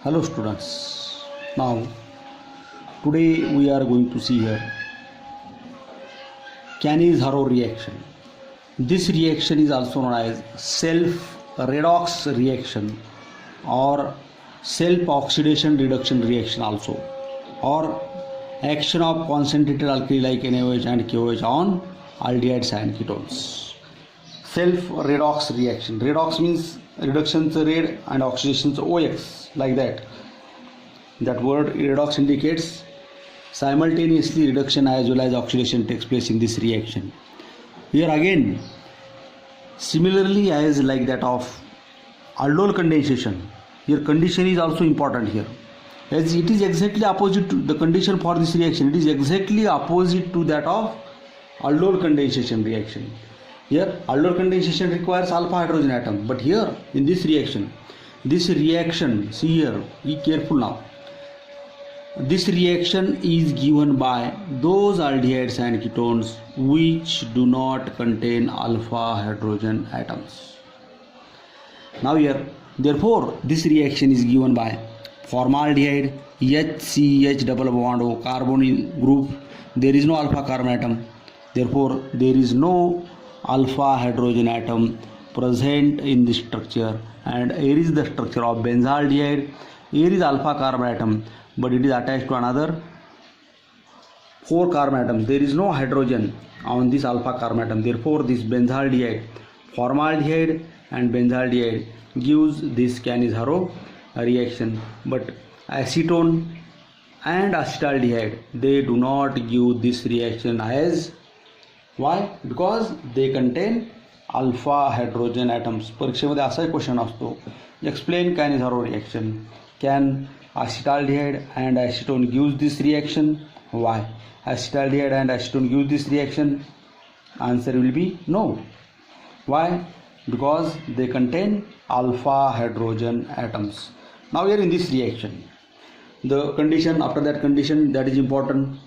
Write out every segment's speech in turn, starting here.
Hello students. Now today we are going to see here Cannizzaro reaction. This reaction is also known as self-redox reaction or self-oxidation reduction reaction also, or action of concentrated alkali like NaOH and KOH on aldehydes and ketones. Self-redox reaction. Redox means reduction red and oxidation OX, like that. That word redox indicates simultaneously reduction as well as oxidation takes place in this reaction. Here again, similarly as like that of aldol condensation, here condition is also important here, as it is exactly opposite to the condition for this reaction. It is exactly opposite to that of aldol condensation reaction. Here aldol condensation requires alpha hydrogen atom, but here in this reaction, see here, be careful now, this reaction is given by those aldehydes and ketones which do not contain alpha hydrogen atoms. Now here, therefore this reaction is given by formaldehyde, HCH double bond O carbon group, there is no alpha carbon atom, therefore there is no alpha hydrogen atom present in this structure, and here is the structure of benzaldehyde. Here is alpha carbon atom, but it is attached to another 4 carbon atom. There is no hydrogen on this alpha carbon atom, therefore this benzaldehyde, formaldehyde and benzaldehyde gives this Cannizzaro reaction, but acetone and acetaldehyde, they do not give this reaction. As why? Because they contain alpha hydrogen atoms. परीक्षेमध्ये असा question असतो, explain Cannizzaro reaction. Can acetaldehyde and acetone gives this reaction? Why? Acetaldehyde and acetone gives this reaction? Answer will be no. Why? Because they contain alpha hydrogen atoms. Now here in this reaction, the condition, after that condition, that is important.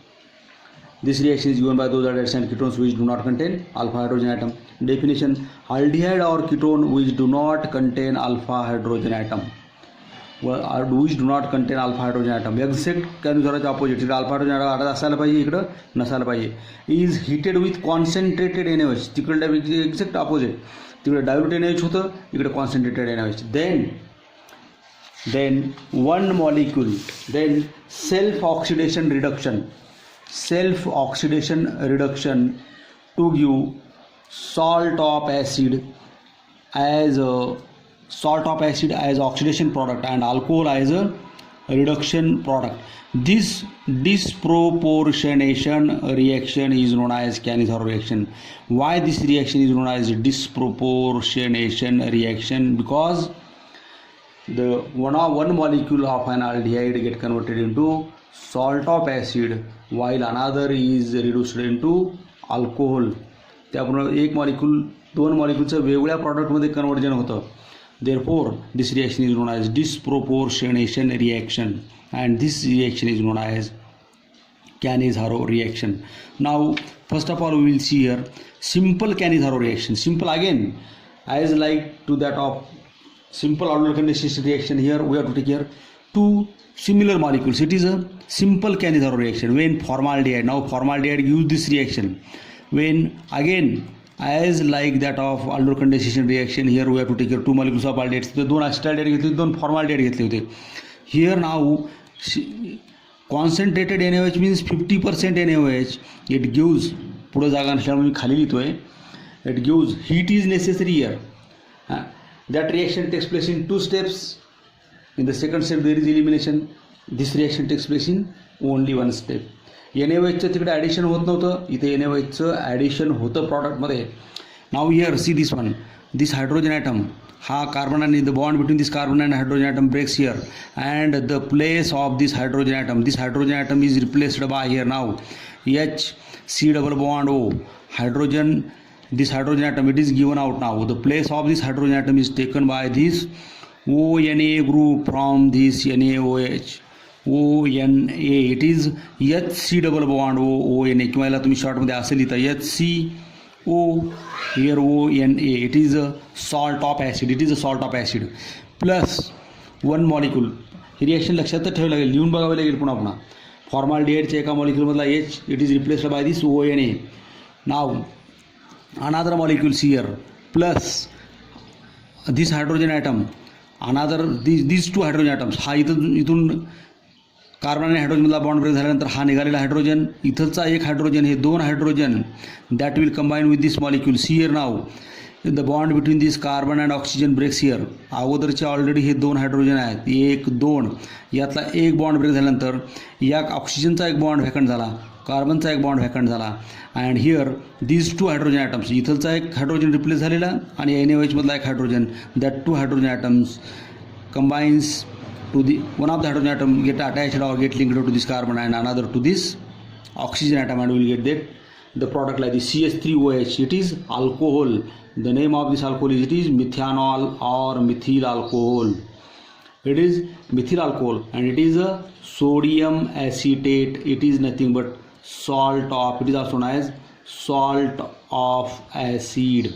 This reaction is given by those aldehydes and ketones which do not contain alpha hydrogen atom. Definition: aldehyde or ketone which do not contain alpha hydrogen atom. Which do not contain alpha hydrogen atom. Exact Cannizzaro opposite. Alpha hydrogen atom असायला पाहिजे, इकडं नसायला पाहिजे. Is heated with concentrated NaOH. तिकडे exact opposite. तिकडे dilute NaOH होतं, इकडे concentrated NaOH. Then one molecule. Then self-oxidation reduction to give salt of acid as oxidation product and alcohol as a reduction product. This disproportionation reaction is known as Cannizzaro reaction. Why this reaction is known as disproportionation reaction? Because the one molecule of an aldehyde get converted into salt of acid while another is reduced into alcohol. त्यामुळे एक molecule 2 मॉलिक्यूलचं वेगळ्या प्रॉडक्टमध्ये conversion होतं. Therefore this reaction is known as disproportionation reaction, and this reaction is known as Cannizzaro reaction. Now first of all we will see here simple Cannizzaro reaction. Simple again as like to that of simple aldol condensation reaction. Here we have to take here 2 similar molecules. It is a simple Cannizzaro reaction. When formaldehyde, now formaldehyde gives this reaction. When again as like that of aldol condensation reaction, here we have to take here 2 molecules of aldehydes. The 2 acetaldehyde घेतले, 2 formaldehyde घेतले होते. Here now concentrated NaOH means 50% NaOH. It gives, पुढे जागा नसल्यामुळे मी खाली लिहितोय, it gives heat is necessary here. That reaction takes place in 2 steps. In the second step there is elimination. This reaction takes place in only 1 step. NaOHचं तिकडे addition होत नव्हतं, इथे NaOHचं ॲडिशन होतं प्रॉडक्टमध्ये. Now here see this one, this hydrogen atom, हा carbon आणि the bond between this carbon and hydrogen atom breaks here, and the place of this hydrogen atom is replaced by here now HC double bond O hydrogen. This hydrogen atom, it is given out now. The place of this hydrogen atom is taken by this ONA group from this NaOH. ONA, it is HC double bond ONA, किंवा याला तुम्ही शॉर्टमध्ये असे लिहिता HCO, here ONA, it is a salt of acid, plus one molecule. ही reaction लक्षातच ठेवावी लागेल, लिहून बघावी लागेल पुन्हा. फॉर्माल्डिहाइडच्या एका मॉलिक्यूलमधला H, it is replaced by this ONA. Now another molecules here plus this hydrogen atom, another this 2 hydrogen atoms. हा इथून कार्बन आणि हायड्रोजनमधला बॉन्ड ब्रेक झाल्यानंतर हा निघालेला हायड्रोजन, इथलचा एक हायड्रोजन, हे 2 hydrogen that will combine with this molecules here. Now the bond between this carbon and oxygen breaks here. अगोदरचे ऑलरेडी हे 2 हायड्रोजन आहेत, 1 2, यातला एक बॉन्ड ब्रेक झाल्यानंतर या ऑक्सिजनचा एक बॉन्ड व्हॅकंट झाला, कार्बनचा एक बॉन्ड व्हॅकंट झाला. And here this 2 hydrogen atoms, इथलचा एक हायड्रोजन रिप्लेस झालेला आणि NaOH एक hydrogen, that 2 hydrogen atoms combines to the one of the hydrogen atom get attached or get linked to this carbon and another to this oxygen atom, and we will get the product like the CH3OH. It is alcohol. The name of this alcohol is, it is methanol or methyl alcohol. It is methyl alcohol and it is a sodium acetate. It is nothing but salt of, it is also known as salt of acid.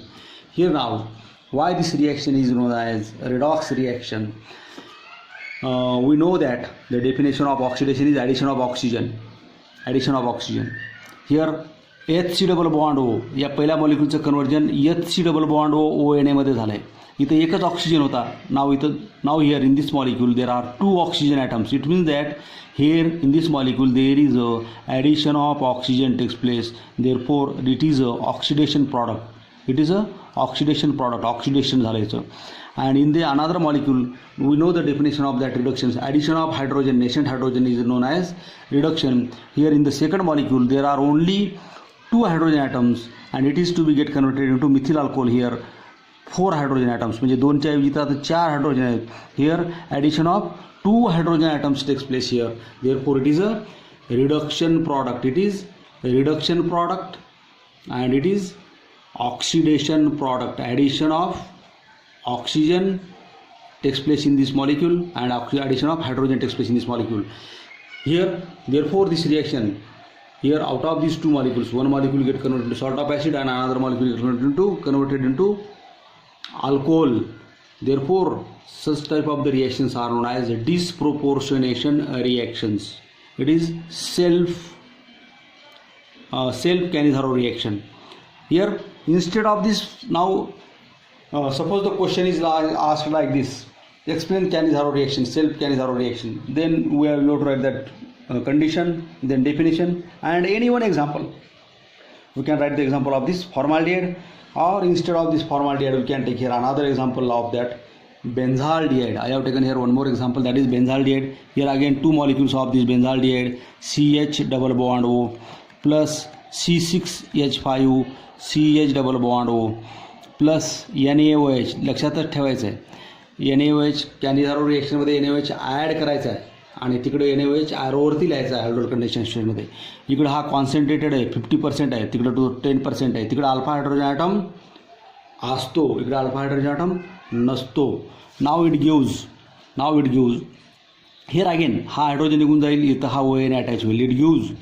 Here now, why this reaction is known as redox reaction? We know that the definition of oxidation is addition of oxygen. Addition of oxygen. Here HC double bond O, या पहिल्या मॉलिक्यूलचं conversion HC double bond O ONA मध्ये झालं आहे. इथं एकच oxygen होता. Now here in this molecule there are 2 oxygen atoms. It means that here in this molecule there is a addition of oxygen takes place. Therefore it is a oxidation product. It is a oxidation product, oxidation झालं. And in the another molecule we know the definition of that reduction. Addition of hydrogen, nascent hydrogen, is known as reduction. Here in the second molecule there are only 2 hydrogen atoms and it is to be get converted into methyl alcohol. Here 4 hydrogen atoms, म्हणजे 2 च्या ऐवजी आता 4 hydrogen आहेत. Here addition of 2 hydrogen atoms takes place here. Therefore it is a reduction product. It is a reduction product and it is oxidation product. Addition of oxygen takes place in this molecule and addition of hydrogen takes place in this molecule. Here therefore this reaction, here out of these 2 molecules, one molecule get converted into salt of acid and another molecule get converted into alcohol. Therefore such type of the reactions are known as disproportionation reactions. It is self Cannizzaro reaction. Here instead of this, now suppose the question is asked like this: explain Cannizzaro reaction, self Cannizzaro reaction. Then we have to write that condition, then definition, and any one example. We can write the example of this formaldehyde, or instead of this formaldehyde we can take here another example of that benzaldehyde. I have taken here one more example, that is benzaldehyde. Here again 2 molecules of this benzaldehyde, CH double bond O plus C6H5 CH double bond O plus NaOH. लक्षातच ठेवायचं आहे, NaOH कॅनिझारो रिएक्शनमध्ये NaOH add करायचा आहे आणि तिकडे NaOH ॲरोवरती लिहायचा आहे hydrogen कंडेन्सेशनमध्ये. इकडे हा कॉन्सन्ट्रेटेड आहे, 50% आहे, तिकडे 10% आहे. तिकडे अल्फा हायड्रोजन ॲटम असतो, इकडे अल्फा हायड्रोजन ॲटम नसतो. Now it gives here again हा हायड्रोजन निघून जाईल, इथं हा ONA अटॅच होईल. It gives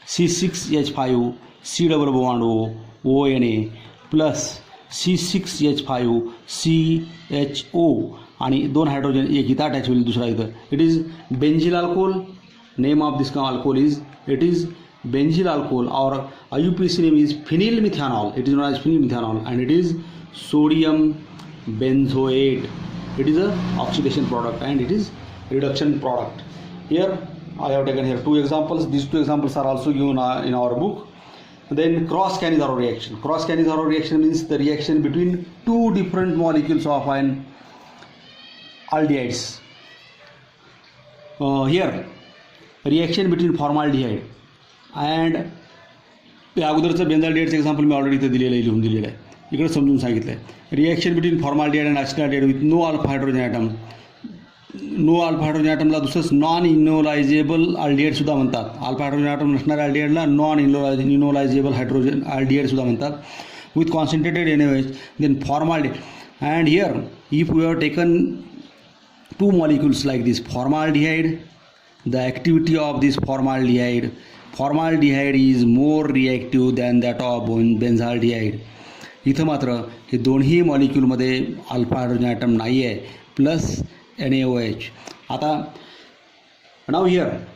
C6H5 C double bond O ONA plus C6H5 CHO आणि 2 हायड्रोजन एक इथं अटॅच होईल, दुसरा इथं. It is benzyl alcohol. Name of this alcohol is, it is benzyl alcohol or IUPAC name is phenyl methanol. It is known as phenyl methanol and it is sodium benzoate. It is a oxidation product and it is reduction product. Here I have taken here 2 examples. These 2 examples are also given in our book. Then cross Cannizzaro reaction. Cross Cannizzaro reaction means the reaction between 2 different molecules of an aldehydes. Here reaction between formaldehyde and अगोदरचं बेंझाल्डिहाइडचं example मी already इथं दिलेलं आहे, लिहून दिलेलं आहे, इकडे समजून सांगितलं आहे. Reaction between formaldehyde and acetaldehyde with no alpha hydrogen atom. No alpha hydrogen ॲटमला दुसरंच नॉन इनोलायझेबल अल्डिहाइडसुद्धा म्हणतात. अल्फा हायड्रोजन ॲटम नसणाऱ्या अल्डिहाइडला नॉन इनोलायझेबल हायड्रोजन अल्डिहाइडसुद्धा म्हणतात. With concentrated NaOH then formaldehyde. And here if we have taken 2 molecules like this formaldehyde, the activity of this formaldehyde is more reactive than that of benzaldehyde. इथं मात्र हे दोन्ही मॉलिक्यूलमध्ये alpha hydrogen atom नाही आहे plus NaOH. आता Now here,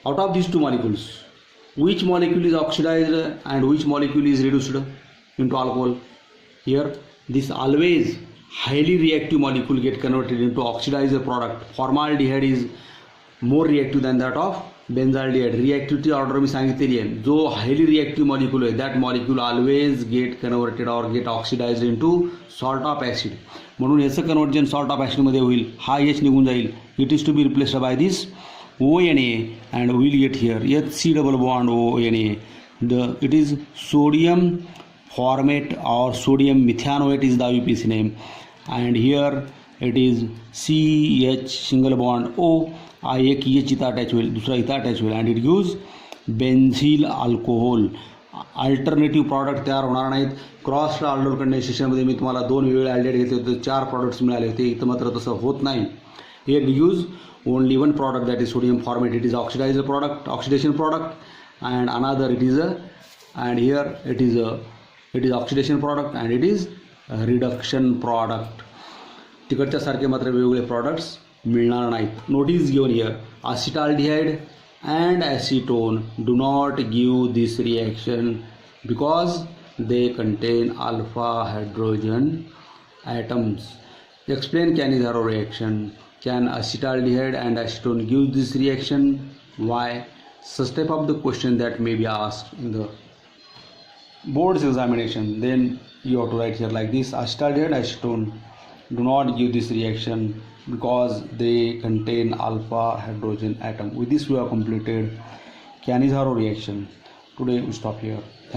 out of these two molecules, which molecule is oxidized and which molecule is reduced into alcohol? Here, this always highly reactive molecule get converted into oxidized product. Formaldehyde is more reactive than that of benzaldehyde. Reactivity order मी सांगितलेली आहे. जो highly reactive molecule आहे, that molecule always get converted or get oxidized into salt of acid. म्हणून याचं conversion salt of acid मध्ये होईल. हा H निघून जाईल. It is to be replaced by this ONA and we'll get here HC double bond ONA. It is sodium formate or sodium methanoate is the IUPAC name, and here it is CH single bond O. एक H इथं attach होईल, दुसरा इथं attach होईल, and it gives benzyl alcohol. Alternative product तयार होणार नाहीत. Cross order कंडेन्सेशनमध्ये मी तुम्हाला 2 वेगवेगळे ॲल्डेट घेतले होते, 4 प्रॉडक्ट्स मिळाले होते. इथं मात्र तसं होत नाही. Here it gives only one product, that is sodium formate. It is oxidized product, oxidation product, and another it is and here it is oxidation product and it is a reduction product. तिकडच्या सारखे मात्र वेगवेगळे products मिळणार नाहीत. Notice given here, acetaldehyde and acetone do not give this reaction because they contain alpha hydrogen atoms. Explain Cannizzaro reaction. Can acetaldehyde and acetone give this reaction? Why? Such type of the question that may be asked in the board's examination. Then you have to write here like this: acetaldehyde and acetone do not give this reaction because they contain alpha hydrogen atom. With this we have completed Cannizzaro reaction. Today we stop here. Thank you.